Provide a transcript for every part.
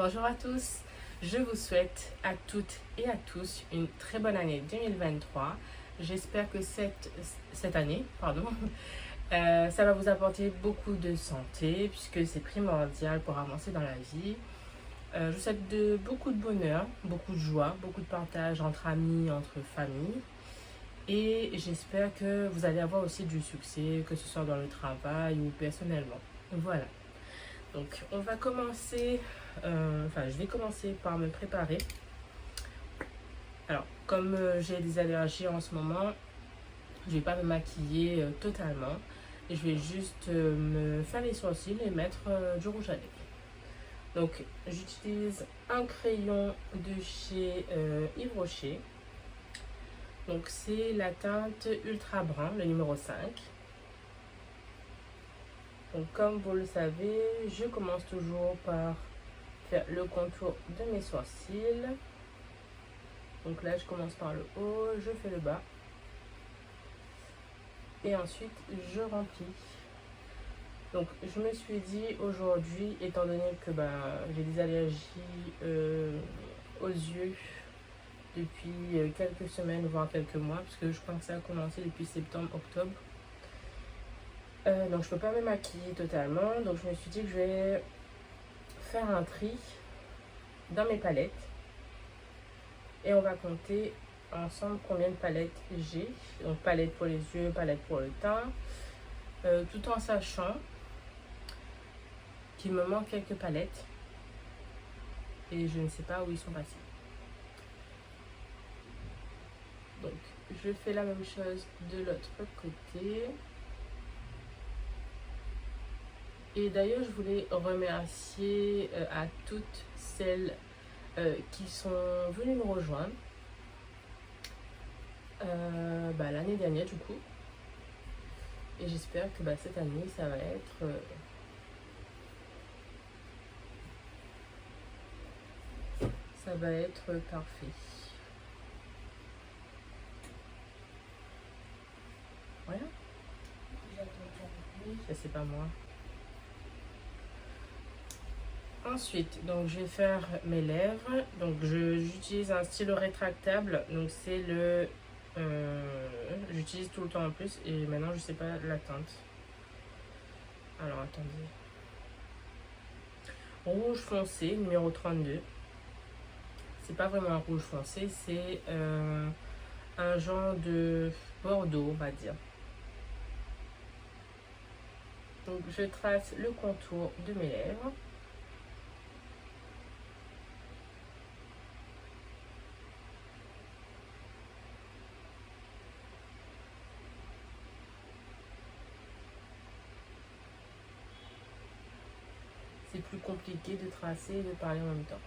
Bonjour à tous, je vous souhaite à toutes et à tous une très bonne année 2023. J'espère que cette année, ça va vous apporter beaucoup de santé puisque c'est primordial pour avancer dans la vie. Je vous souhaite beaucoup de bonheur, beaucoup de joie, beaucoup de partage entre amis, entre familles. Et j'espère que vous allez avoir aussi du succès, que ce soit dans le travail ou personnellement. Voilà. Donc, on va commencer, je vais commencer par me préparer. Alors, comme j'ai des allergies en ce moment, je vais pas me maquiller totalement. Et je vais juste me faire les sourcils et mettre du rouge à lèvres. Donc, j'utilise un crayon de chez Yves Rocher. Donc, c'est la teinte Ultra Brun, le numéro 5. Donc, comme vous le savez, je commence toujours par faire le contour de mes sourcils. Donc là, je commence par le haut, je fais le bas. Et ensuite, je remplis. Donc, je me suis dit aujourd'hui, étant donné que j'ai des allergies aux yeux depuis quelques semaines, voire quelques mois, parce que je pense que ça a commencé depuis septembre, octobre. Donc je peux pas me maquiller totalement, donc je me suis dit que je vais faire un tri dans mes palettes et on va compter ensemble combien de palettes j'ai. Donc palette pour les yeux, palette pour le teint, tout en sachant qu'il me manque quelques palettes et je ne sais pas où ils sont passés. Donc je fais la même chose de l'autre côté. Et d'ailleurs, je voulais remercier à toutes celles qui sont venues me rejoindre l'année dernière du coup. Et j'espère que cette année, ça va être parfait. Voilà. Ça, c'est pas moi. Ensuite, donc je vais faire mes lèvres. Donc j'utilise un stylo rétractable. Donc c'est le j'utilise tout le temps en plus et maintenant je sais pas la teinte. Alors attendez. Rouge foncé numéro 32. C'est pas vraiment un rouge foncé, c'est un genre de bordeaux, on va dire. Donc je trace le contour de mes lèvres. C'est plus compliqué de tracer et de parler en même temps.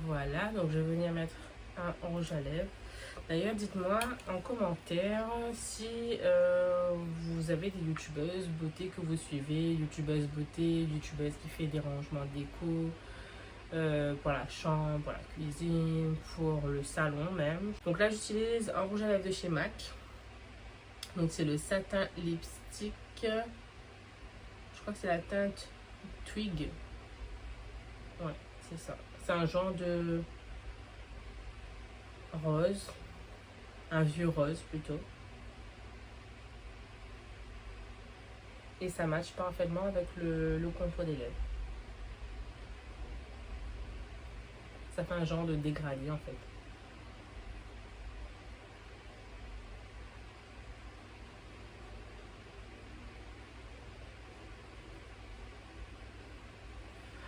Voilà, donc je vais venir mettre un rouge à lèvres. D'ailleurs, dites-moi en commentaire si vous avez des youtubeuses beauté que vous suivez, youtubeuses beauté, youtubeuses qui fait des rangements déco pour la chambre, pour la cuisine, pour le salon même. Donc là, j'utilise un rouge à lèvres de chez MAC. Donc c'est le satin lipstick. Je crois que c'est la teinte Twig. Ouais, c'est ça. C'est un genre de rose, un vieux rose plutôt. Et ça matche parfaitement avec le contour des lèvres. Ça fait un genre de dégradé en fait.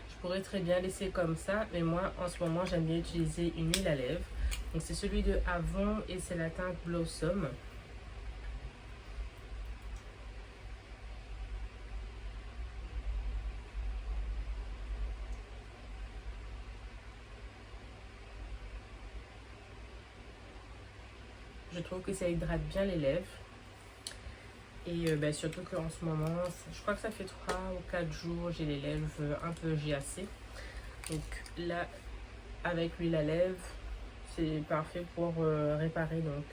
Je pourrais très bien laisser comme ça, mais moi en ce moment j'aime bien utiliser une huile à lèvres. Donc c'est celui de Avon et c'est la teinte Blossom. Je trouve que ça hydrate bien les lèvres. Et surtout qu'en ce moment, je crois que ça fait 3 ou 4 jours, j'ai les lèvres un peu giacées. Donc là, avec l'huile à lèvres, c'est parfait pour réparer donc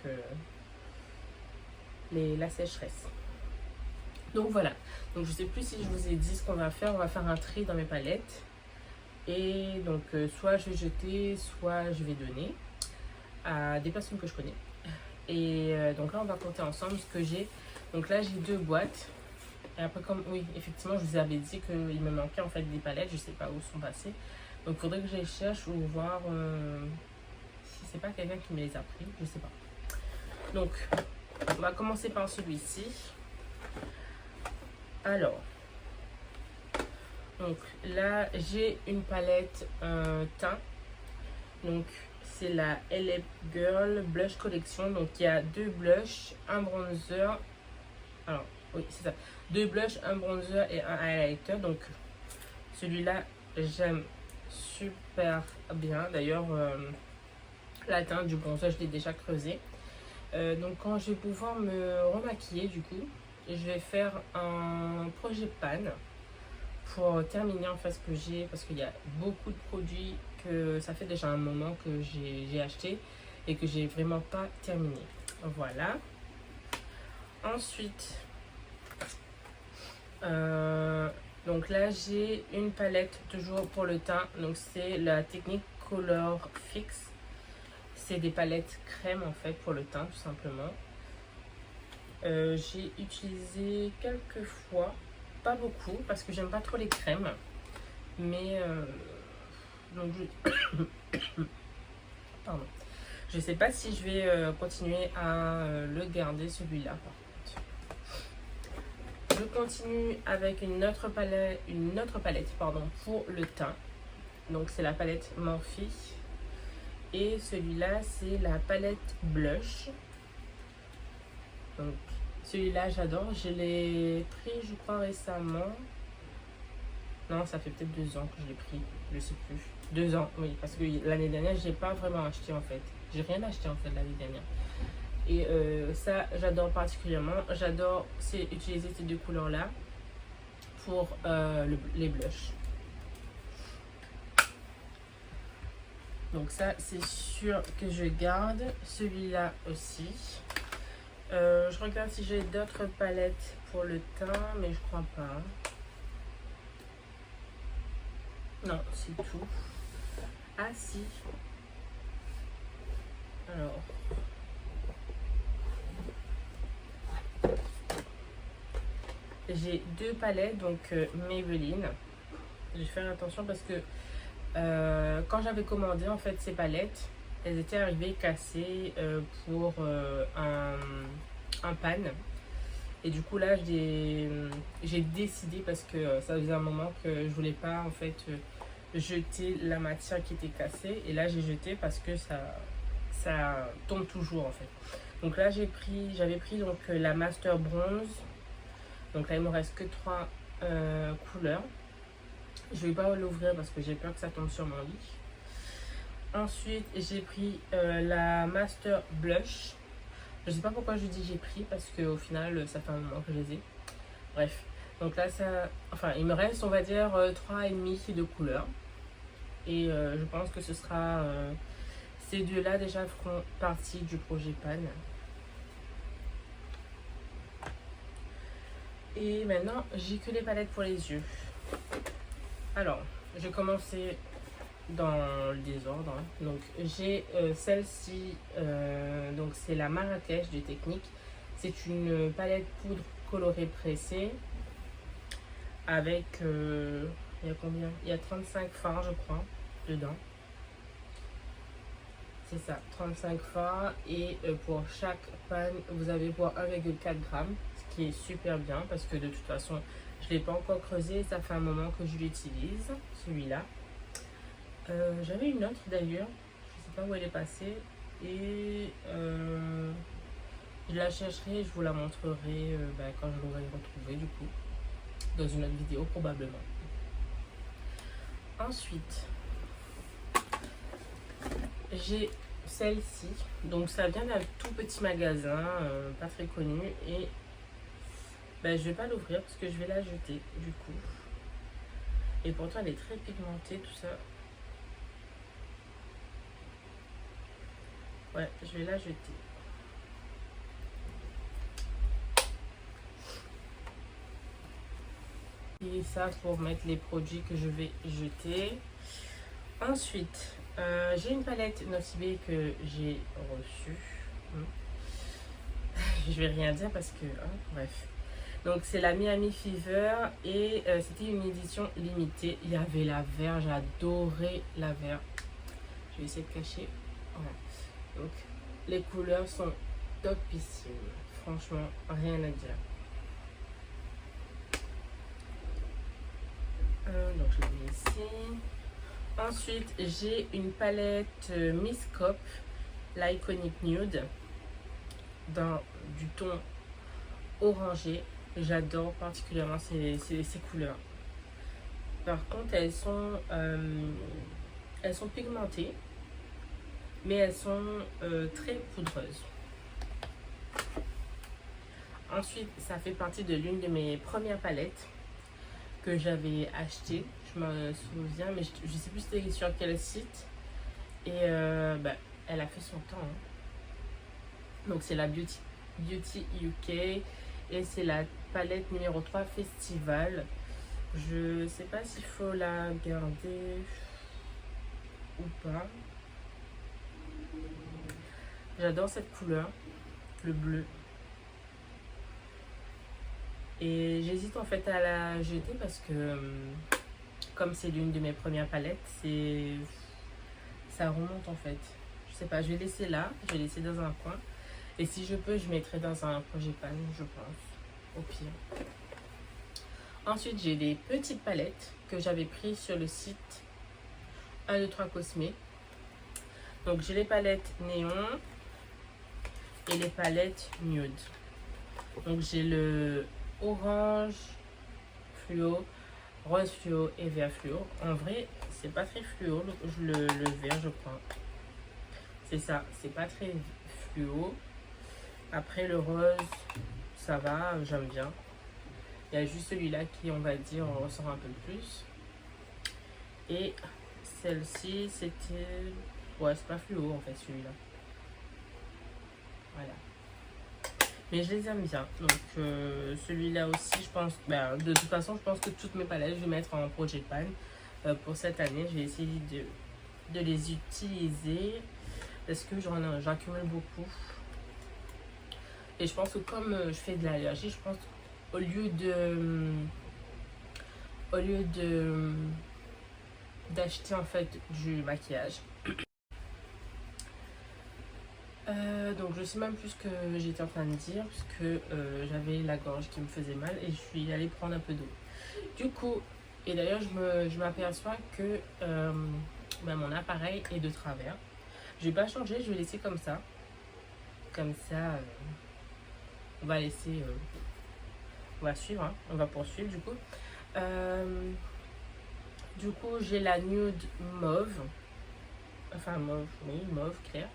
la sécheresse. Donc voilà. Donc je sais plus si je vous ai dit ce qu'on va faire. On va faire un tri dans mes palettes. Et donc soit je vais jeter, soit je vais donner à des personnes que je connais. Et donc là, on va compter ensemble ce que j'ai. Donc là, j'ai 2 boîtes. Et après, comme oui, effectivement, je vous avais dit qu'il me manquait en fait des palettes. Je sais pas où sont passées. Donc il faudrait que je les cherche ou voir si c'est pas quelqu'un qui me les a pris. Je sais pas. Donc, on va commencer par celui-ci. Alors, donc là, j'ai une palette teint. Donc, c'est la LA Girl Blush Collection. Donc, il y a 2 blushs, un bronzer. Alors, oui, c'est ça. 2 blushs, un bronzer et un highlighter. Donc, celui-là, j'aime super bien. D'ailleurs, la teinte du bronzer, je l'ai déjà creusé. Donc, quand je vais pouvoir me remaquiller, du coup, je vais faire un projet pan pour terminer en fait ce que j'ai, parce qu'il y a beaucoup de produits que ça fait déjà un moment que j'ai acheté et que j'ai vraiment pas terminé. Voilà. Ensuite, donc là j'ai une palette toujours pour le teint. Donc c'est la technique Color Fix. C'est des palettes crème en fait pour le teint tout simplement. J'ai utilisé quelques fois, pas beaucoup parce que j'aime pas trop les crèmes, mais donc pardon, je sais pas si je vais continuer à le garder celui-là. Par contre, je continue avec une autre palette pardon, pour le teint. Donc c'est la palette Morphe et celui-là c'est la palette blush. Donc celui-là j'adore, je l'ai pris je crois récemment. Non, ça fait peut-être 2 ans que je l'ai pris, je sais plus. 2 ans, oui, parce que l'année dernière j'ai pas vraiment acheté en fait. J'ai rien acheté en fait l'année dernière. Et ça j'adore particulièrement. J'adore utiliser ces 2 couleurs là pour les blushs. Donc ça c'est sûr que je garde. Celui-là aussi. Je regarde si j'ai d'autres palettes pour le teint, mais je crois pas. Non, c'est tout. Ah si. Alors. J'ai 2 palettes, donc Maybelline. Je vais faire attention parce que quand j'avais commandé en fait ces palettes, elles étaient arrivées cassées pour un pan. Et du coup là j'ai décidé, parce que ça faisait un moment que je voulais pas en fait jeter la matière qui était cassée, et là j'ai jeté parce que ça tombe toujours en fait. Donc là j'avais pris donc la Master Bronze. Donc là il me reste que 3 couleurs. Je vais pas l'ouvrir parce que j'ai peur que ça tombe sur mon lit. Ensuite j'ai pris la Master Blush. Je sais pas pourquoi je dis j'ai pris, parce qu'au final ça fait un moment que je les ai. Bref, donc là il me reste on va dire 3,5 de couleurs. Et je pense que ce sera ces 2 là déjà feront partie du projet pan. Et maintenant j'ai que les palettes pour les yeux. Alors je vais commencer dans le désordre. Donc j'ai celle-ci, donc c'est la Marrakech de Technique. C'est une palette poudre colorée pressée avec il y a combien, il y a 35 fards je crois dedans. C'est ça, 35 fards. Et pour chaque pan vous avez pour 1,4 g, ce qui est super bien parce que de toute façon je l'ai pas encore creusé, ça fait un moment que je l'utilise celui-là. J'avais une autre d'ailleurs, je sais pas où elle est passée, et je la chercherai, je vous la montrerai quand je l'aurai retrouvée du coup, dans une autre vidéo probablement. Ensuite, j'ai celle-ci. Donc ça vient d'un tout petit magasin, pas très connu. Et ben, je vais pas l'ouvrir parce que je vais la jeter du coup. Et pourtant elle est très pigmentée tout ça. Ouais, je vais la jeter. Et ça pour mettre les produits que je vais jeter. Ensuite, j'ai une palette Nocibé que j'ai reçue. Je vais rien dire parce que, hein, bref. Donc c'est la Miami Fever et c'était une édition limitée. Il y avait la vert, j'adorais la vert. Je vais essayer de cacher. Voilà. Donc les couleurs sont topissimes. Franchement, rien à dire. Donc je l'ai mis ici. Ensuite, j'ai une palette Miss Cop, l'Iconic Nude, dans du ton orangé. J'adore particulièrement ces couleurs. Par contre, elles sont pigmentées, mais elles sont très poudreuses. Ensuite, ça fait partie de l'une de mes premières palettes que j'avais achetée. Je me souviens, mais je sais plus c'était sur quel site. Et bah, elle a fait son temps. Hein. Donc c'est la Beauty UK et c'est la palette numéro 3 Festival. Je sais pas s'il faut la garder ou pas. J'adore cette couleur, le bleu. Et j'hésite en fait à la jeter parce que comme c'est l'une de mes premières palettes, ça remonte en fait. Je sais pas, je vais laisser là, je vais laisser dans un coin. Et si je peux, je mettrai dans un projet pan, je pense, au pire. Ensuite, j'ai des petites palettes que j'avais prises sur le site 1, 2, 3 Cosmé. Donc j'ai les palettes néon et les palettes nude. Donc j'ai le orange fluo, rose fluo et vert fluo. En vrai, c'est pas très fluo le vert, je crois. C'est ça, c'est pas très fluo. Après le rose, ça va, j'aime bien. Il y a juste celui-là qui, on va dire, on ressort un peu plus. Et celle-ci, c'était... Ouais, c'est pas fluo en fait celui-là. Voilà. Mais je les aime bien. Donc celui-là aussi, je pense... Ben, de toute façon, je pense que toutes mes palettes, je vais mettre en projet pan. Pour cette année, je vais essayer de les utiliser. Parce que j'accumule beaucoup. Et je pense que comme je fais de l'allergie, je pense au lieu d'acheter en fait du maquillage. Donc je sais même plus ce que j'étais en train de dire puisque j'avais la gorge qui me faisait mal et je suis allée prendre un peu d'eau. Du coup, et d'ailleurs je m'aperçois que ben, mon appareil est de travers. Je vais pas changer, je vais laisser comme ça. Comme ça, on va laisser... on va suivre, hein. On va poursuivre du coup. Du coup, j'ai la nude mauve. Enfin, mauve, oui, mauve clair.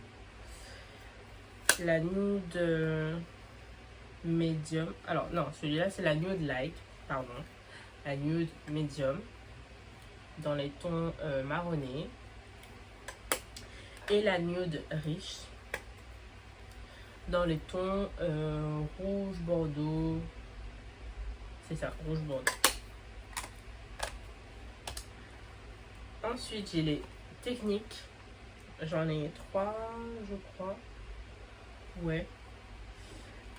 La nude medium. Alors, non, celui-là, c'est la nude light. Pardon. La nude medium. Dans les tons marronnés. Et la nude riche. Dans les tons rouge bordeaux. C'est ça, rouge bordeaux. Ensuite, j'ai les techniques. J'en ai 3, je crois. Ouais.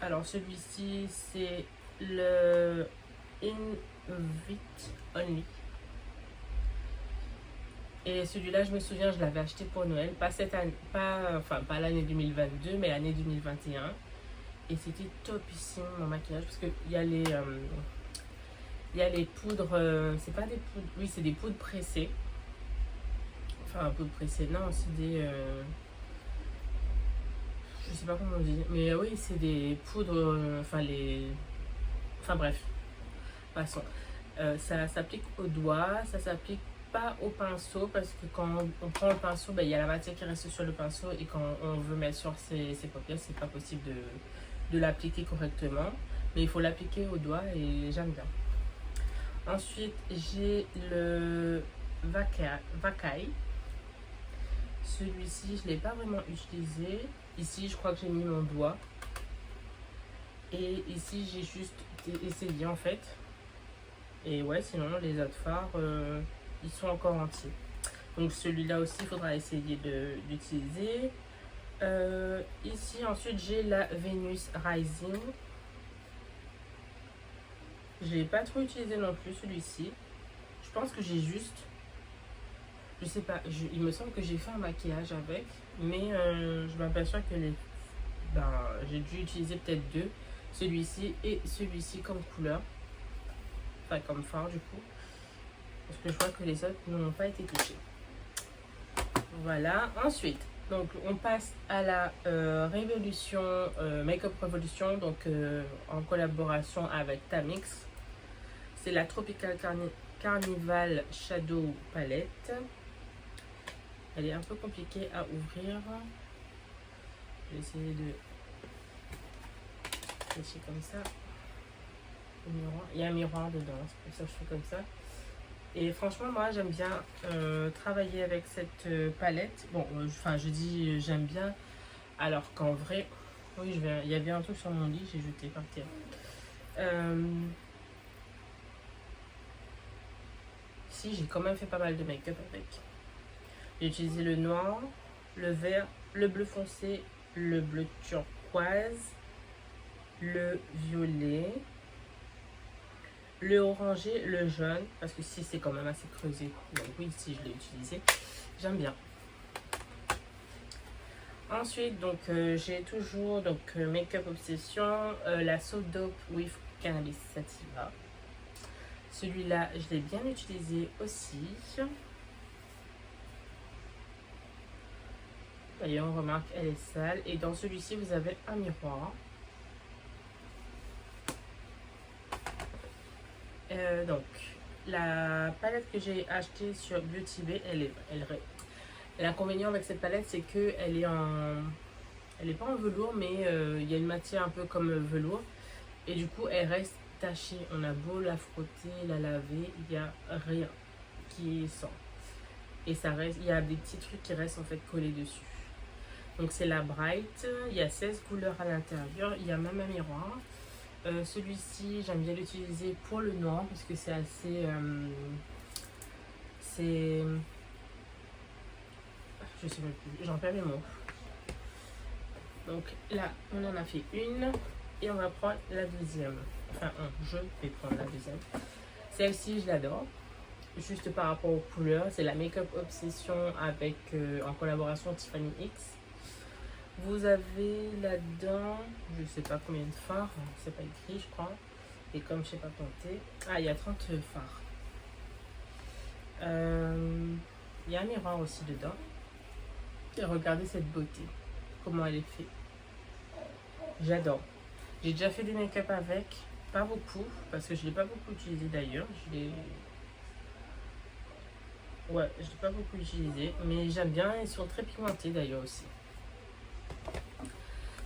Alors, celui-ci, c'est le Invite Only. Et celui-là, je me souviens, je l'avais acheté pour Noël. Pas cette année, pas l'année 2022, mais l'année 2021. Et c'était topissime mon maquillage parce qu'il y a les... il y a les poudres, c'est pas des poudres, oui c'est des poudres pressées. Enfin, poudres pressées, non, c'est des... je sais pas comment on dit, mais oui, c'est des poudres, enfin les... Enfin bref, passons. Ça s'applique aux doigts, ça s'applique pas au pinceau parce que quand on prend le pinceau, il y a la matière qui reste sur le pinceau et quand on veut mettre sur ses paupières, c'est pas possible de l'appliquer correctement. Mais il faut l'appliquer au doigt et j'aime bien. Ensuite, j'ai le Vakai. Celui-ci, je ne l'ai pas vraiment utilisé. Ici, je crois que j'ai mis mon doigt. Et ici, j'ai juste essayé en fait. Et ouais, sinon, les autres fards, ils sont encore entiers. Donc celui-là aussi, il faudra essayer d'utiliser. Ici, ensuite, j'ai la Venus Rising. Je l'ai pas trop utilisé non plus, celui-ci. Je pense que j'ai juste... Je sais pas, il me semble que j'ai fait un maquillage avec. Mais je m'aperçois que j'ai dû utiliser peut-être deux. Celui-ci et celui-ci comme couleur. Enfin, comme fard du coup. Parce que je vois que les autres n'ont pas été touchés. Voilà. Ensuite, donc on passe à la Révolution, Makeup Revolution. Donc en collaboration avec Tamix. C'est la Tropical Carnival Shadow Palette. Elle est un peu compliquée à ouvrir. Je vais essayer de cacher comme ça. Il y a un miroir dedans, c'est pour ça que je fais comme ça. Et franchement, moi j'aime bien travailler avec cette palette. Bon, je dis j'aime bien, alors qu'en vrai, oui, il y avait un truc sur mon lit, j'ai jeté par terre. Si, j'ai quand même fait pas mal de make-up avec. J'ai utilisé le noir, le vert, le bleu foncé, le bleu turquoise, le violet, le orangé, le jaune, parce que si c'est quand même assez creusé, donc oui, si je l'ai utilisé, j'aime bien. Ensuite, donc j'ai toujours donc Makeup Obsession, la Soap Dope with Cannabis Sativa. Celui-là, je l'ai bien utilisé aussi. D'ailleurs, on remarque, elle est sale. Et dans celui-ci, vous avez un miroir. Donc, la palette que j'ai achetée sur Beauty Bay, l'inconvénient avec cette palette, c'est qu'elle est elle est pas en velours, mais il y a une matière un peu comme velours. Et du coup, elle reste tachée. On a beau la frotter, la laver, il n'y a rien qui sort. Et ça reste, il y a des petits trucs qui restent en fait collés dessus. Donc c'est la Bright, il y a 16 couleurs à l'intérieur, il y a même un miroir. Celui-ci, j'aime bien l'utiliser pour le noir parce que c'est assez... je sais même plus, j'en perds les mots. Donc là, on en a fait une et on va prendre la deuxième. Enfin, je vais prendre la deuxième. Celle-ci, je l'adore. Juste par rapport aux couleurs, c'est la Makeup Obsession avec en collaboration Tiffany X. Vous avez là-dedans, je sais pas combien de fards, c'est pas écrit, je crois. Et comme je sais pas compter, il y a 30 fards. Il y a un miroir aussi dedans. Et regardez cette beauté, comment elle est faite. J'adore. J'ai déjà fait des make-up avec, pas beaucoup, parce que je l'ai pas beaucoup utilisé d'ailleurs. Ouais, je l'ai pas beaucoup utilisé, mais j'aime bien. Ils sont très pigmentés d'ailleurs aussi.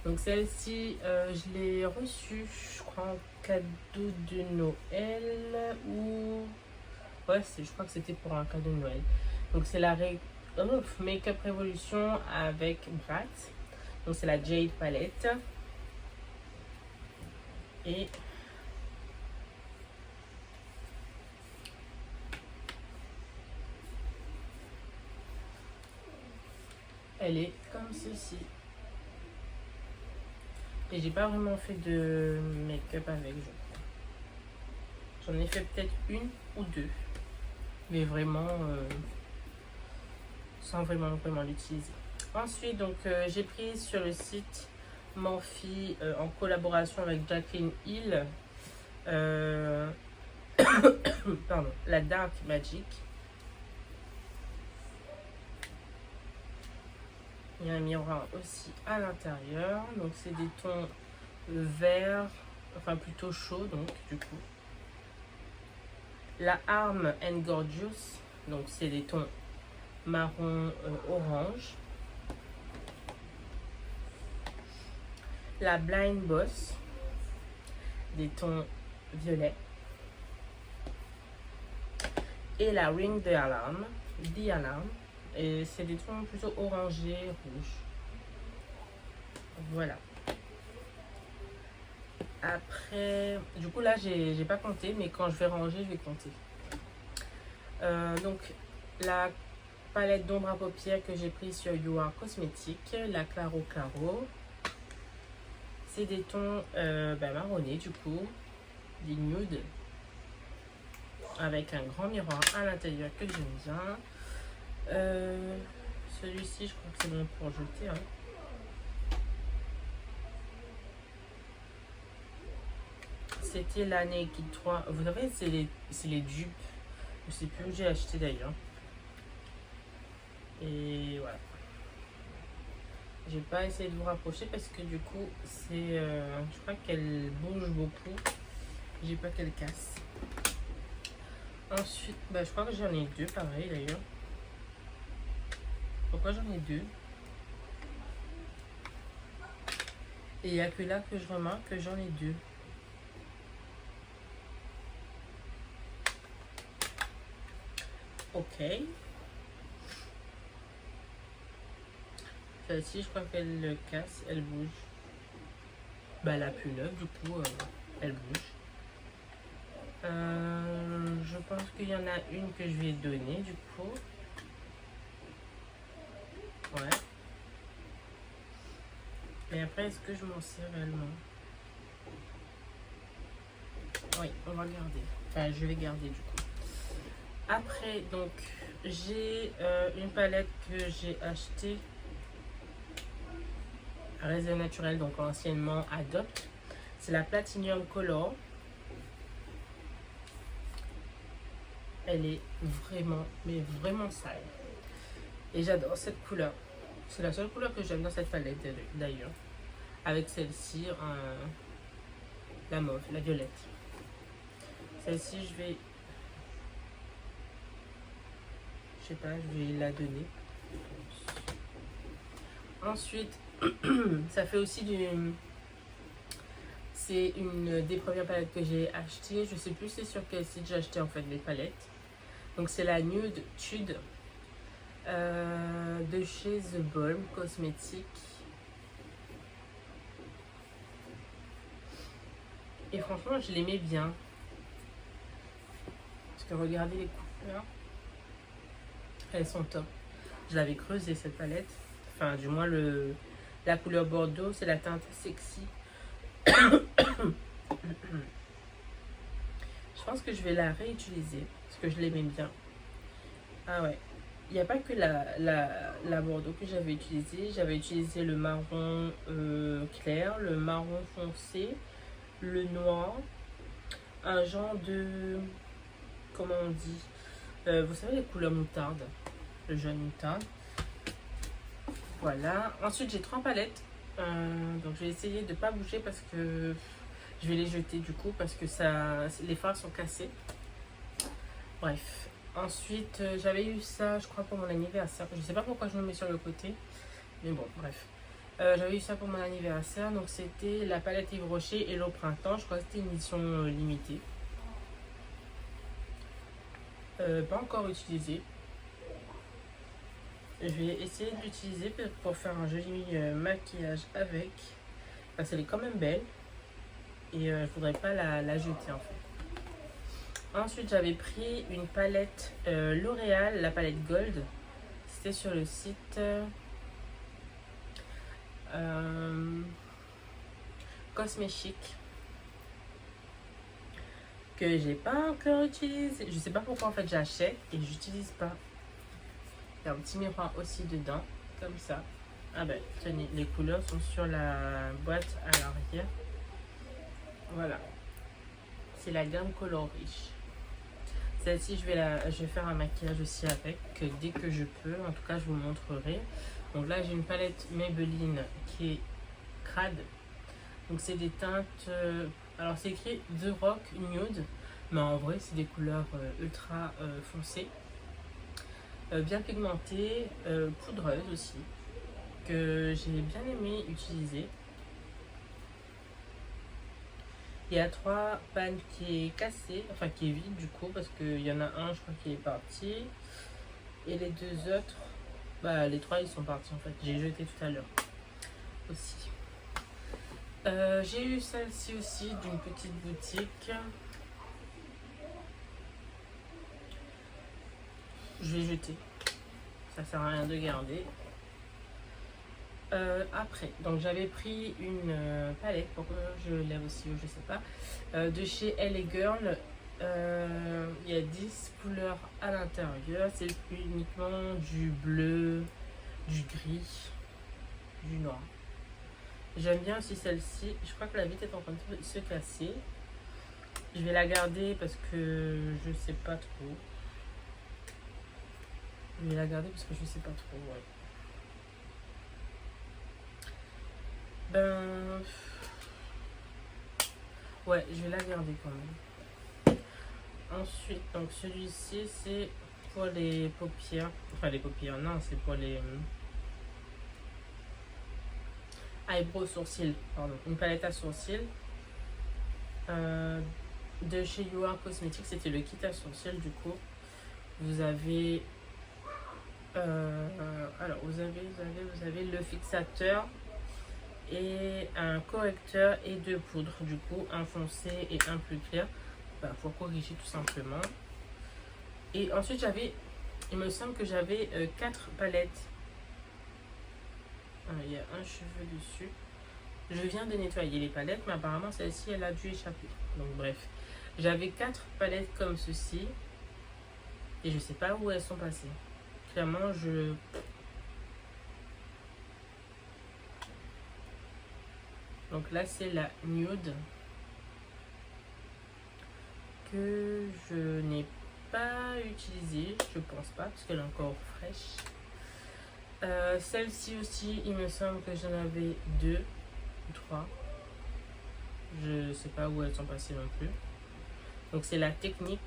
Donc celle-ci, je l'ai reçue, je crois, en cadeau de Noël ou... Ouais, je crois que c'était pour un cadeau de Noël. Donc c'est la Makeup Revolution avec Brat. Donc c'est la Jade Palette. Et... elle est comme ceci. Et j'ai pas vraiment fait de make-up avec, je crois. J'en ai fait peut-être une ou deux. Mais vraiment, sans vraiment l'utiliser. Ensuite, donc, j'ai pris sur le site Morphe en collaboration avec Jacqueline Hill. Pardon, la Dark Magic. Il y a un miroir aussi à l'intérieur. Donc c'est des tons verts, enfin plutôt chauds donc du coup. La Arm and Gorgeous. Donc c'est des tons marron orange. La Blind Boss, des tons violets. Et la Ring the Alarm, et c'est des tons plutôt orangés, rouges. Voilà. Après, du coup là j'ai pas compté, mais quand je vais ranger, je vais compter. Donc la palette d'ombre à paupières que j'ai prise sur You Are Cosmetics, la Claro Claro. C'est des tons marronnés du coup, des nudes, avec un grand miroir à l'intérieur que j'aime bien. Celui-ci, je crois que c'est bon pour jeter. Hein. C'était la Naked 3. Vous savez, c'est les dupes. Je sais plus où j'ai acheté d'ailleurs. Et voilà. J'ai pas essayé de vous rapprocher parce que du coup, c'est, je crois qu'elle bouge beaucoup. J'ai pas qu'elle casse. Ensuite, je crois que j'en ai deux pareil d'ailleurs. Pourquoi j'en ai deux? Et il n'y a que là que je remarque que j'en ai deux. Ok. Celle-ci, je crois qu'elle casse, elle bouge. La plus neuve, du coup, elle bouge. Je pense qu'il y en a une que je vais donner, du coup. Ouais. Mais après, est-ce que je m'en sers réellement? Oui, on va garder. Enfin, je vais garder, du coup. Après, donc, j'ai une palette que j'ai achetée à Réseau Naturel, donc anciennement Adopt. C'est la Platinum Color. Elle est vraiment, mais vraiment sale. Et j'adore cette couleur. C'est la seule couleur que j'aime dans cette palette d'ailleurs. Avec celle-ci, la mauve, la violette. Celle-ci, je sais pas, je vais la donner. Ensuite, ça fait aussi c'est une des premières palettes que j'ai achetées. Je sais plus c'est sur quel site j'ai acheté en fait les palettes. Donc c'est la Nude Tude de chez The Balm Cosmetics. Et franchement, je l'aimais bien. Parce que regardez les couleurs. Elles sont top. Je l'avais creusée cette palette. Enfin, du moins, la couleur Bordeaux, c'est la teinte sexy. Je pense que je vais la réutiliser. Parce que je l'aimais bien. Ah ouais. Il n'y a pas que la Bordeaux que j'avais utilisée. J'avais utilisé le marron clair, le marron foncé, le noir, un genre de... Comment on dit vous savez les couleurs moutarde, le jaune moutarde. Voilà. Ensuite, j'ai 3 palettes. Donc, je vais essayer de ne pas bouger parce que je vais les jeter du coup parce que les fards sont cassés. Bref. Ensuite, j'avais eu ça, je crois, pour mon anniversaire. Je sais pas pourquoi je me mets sur le côté. Mais bon, bref. J'avais eu ça pour mon anniversaire. Donc, c'était la palette Yves Rocher Hello Printemps. Je crois que c'était une édition limitée. Pas encore utilisée. Je vais essayer de l'utiliser pour faire un joli maquillage avec. Parce qu'elle est quand même belle. Et je voudrais pas la jeter en fait. Ensuite, j'avais pris une palette L'Oréal, la palette Gold. C'était sur le site Cosmechic. Que j'ai pas encore utilisé. Je sais pas pourquoi en fait j'achète et j'utilise pas. Il y a un petit miroir aussi dedans, comme ça. Ah ben, tenez, les couleurs sont sur la boîte à l'arrière. Voilà. C'est la gamme Color Riche. Celle-ci, je vais faire un maquillage aussi avec, dès que je peux. En tout cas, je vous montrerai. Donc là, j'ai une palette Maybelline qui est crade. Donc c'est des teintes... alors c'est écrit The Rock Nude. Mais en vrai, c'est des couleurs ultra foncées. bien pigmentée, poudreuse aussi, que j'ai bien aimé utiliser. Il y a 3 pannes qui est cassé, enfin qui est vide du coup, parce qu'il y en a un, je crois, qui est parti. Et les 2 autres, bah les 3 ils sont partis en fait. J'ai jeté tout à l'heure aussi. J'ai eu celle-ci aussi d'une petite boutique. Je vais jeter. Ça sert à rien de garder. Après, donc j'avais pris une palette, pourquoi je lève aussi, je sais pas, de chez Elle Girl. Il y a 10 couleurs à l'intérieur. C'est uniquement du bleu, du gris, du noir. J'aime bien aussi celle-ci. Je crois que la vitre est en train de se casser. Je vais la garder parce que je sais pas trop. Je vais la garder parce que je sais pas trop, ouais. Ben... Ouais, je vais la garder quand même. Ensuite, donc celui-ci, c'est pour les paupières. Enfin, les paupières, non, c'est pour les... eyebrows, sourcils, pardon. Une palette à sourcils. De chez You Are Cosmetics, c'était le kit à sourcils du coup. Vous avez... alors, vous avez le fixateur et un correcteur et 2 poudres, du coup, un foncé et un plus clair, pour corriger tout simplement. Et ensuite, j'avais, il me semble que j'avais 4 palettes. Il y a un cheveu dessus. Je viens de nettoyer les palettes, mais apparemment, celle-ci, elle a dû échapper. Donc, bref. J'avais 4 palettes comme ceci. Et je sais pas où elles sont passées. Clairement, je... Donc là, c'est la nude que je n'ai pas utilisée, je pense pas, parce qu'elle est encore fraîche. Celle-ci aussi, il me semble que j'en avais 2 ou 3. Je sais pas où elles sont passées non plus. Donc c'est la technique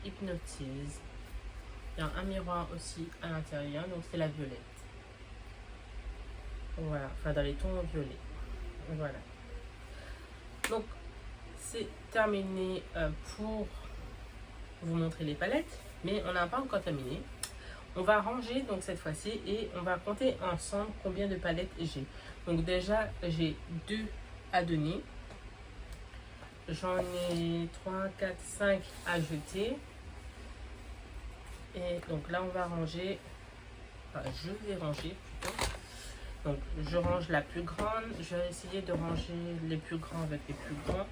Hypnotise. Il y a un miroir aussi à l'intérieur, donc c'est la violette. Voilà, enfin dans les tons violets. Voilà. Donc c'est terminé pour vous montrer les palettes, mais on n'a pas encore terminé. On va ranger donc cette fois-ci et on va compter ensemble combien de palettes j'ai. Donc déjà j'ai 2 à donner. J'en ai 3, 4, 5 à jeter. Et donc là on va ranger, enfin je vais ranger plutôt. Donc je range la plus grande, je vais essayer de ranger les plus grands avec les plus grands.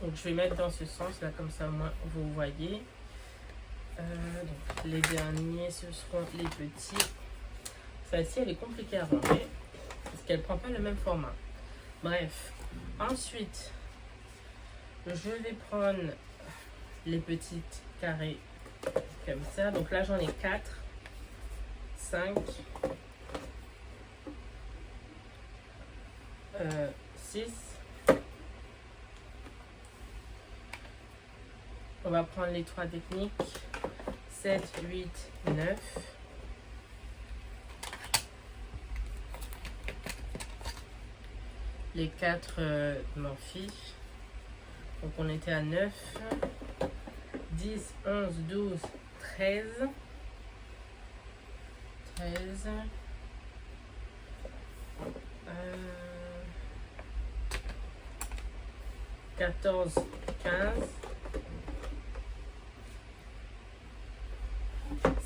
Donc je vais mettre dans ce sens là, comme ça au moins vous voyez. Donc les derniers ce seront les petits. Celle-ci elle est compliquée à ranger parce qu'elle prend pas le même format. Bref, ensuite je vais prendre les petites carrés comme ça. Donc là j'en ai 4, 5, 6. On va prendre les 3 techniques, 7, 8, 9. Les 4 Morphe. Donc on était à 9, 10, 11, 12, 13. 13. 14, 15.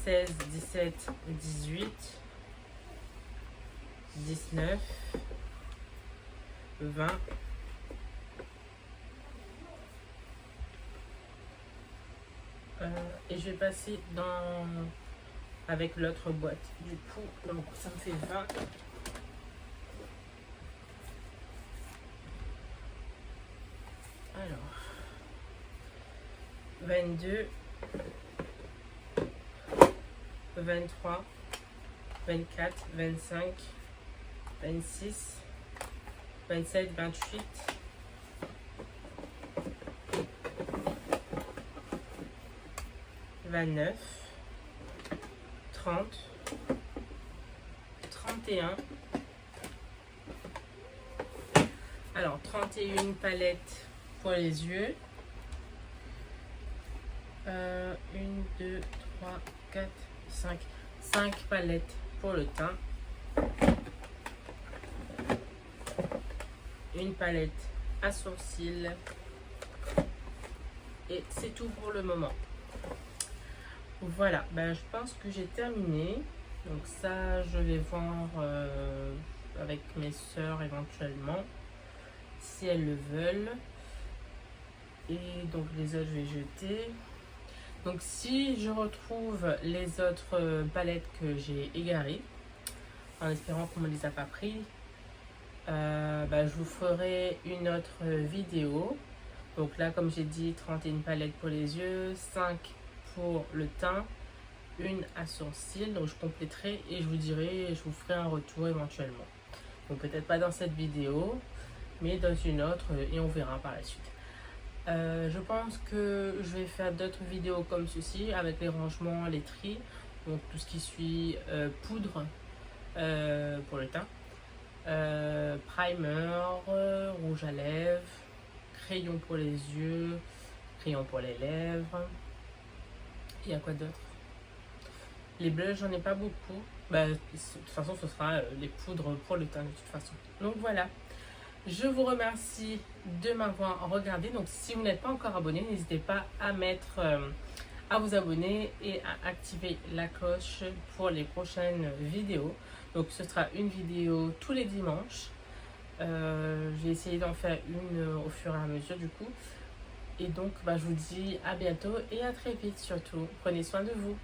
16, 17, 18, 19, 20, et je vais passer dans avec l'autre boîte du coup, donc ça me fait 20. Alors 22, 23, 24, 25, 26, 27, 28, 29, 30, 31. Alors, 31 palettes pour les yeux. 1, 2, 3, 4, 5. 5 palettes pour le teint. Une palette à sourcils. Et c'est tout pour le moment. Voilà, ben, je pense que j'ai terminé. Donc ça, je vais voir avec mes soeurs éventuellement, si elles le veulent. Et donc les autres, je vais jeter. Donc si je retrouve les autres palettes que j'ai égarées, en espérant qu'on ne me les a pas pris, bah, je vous ferai une autre vidéo. Donc là, comme j'ai dit, 31 palettes pour les yeux, 5 pour le teint, une à sourcils. Donc je compléterai et je vous dirai, je vous ferai un retour éventuellement. Donc peut-être pas dans cette vidéo, mais dans une autre et on verra par la suite. Je pense que je vais faire d'autres vidéos comme ceci avec les rangements, les tris, donc tout ce qui suit poudre pour le teint, primer, rouge à lèvres, crayon pour les yeux, crayon pour les lèvres. Il y a quoi d'autre? Les blushs, j'en ai pas beaucoup. Bah, de toute façon, ce sera les poudres pour le teint de toute façon. Donc voilà. Je vous remercie de m'avoir regardé. Donc si vous n'êtes pas encore abonné, n'hésitez pas à à vous abonner et à activer la cloche pour les prochaines vidéos. Donc ce sera une vidéo tous les dimanches. J'ai essayé d'en faire une au fur et à mesure du coup. Et donc bah, je vous dis à bientôt et à très vite surtout. Prenez soin de vous.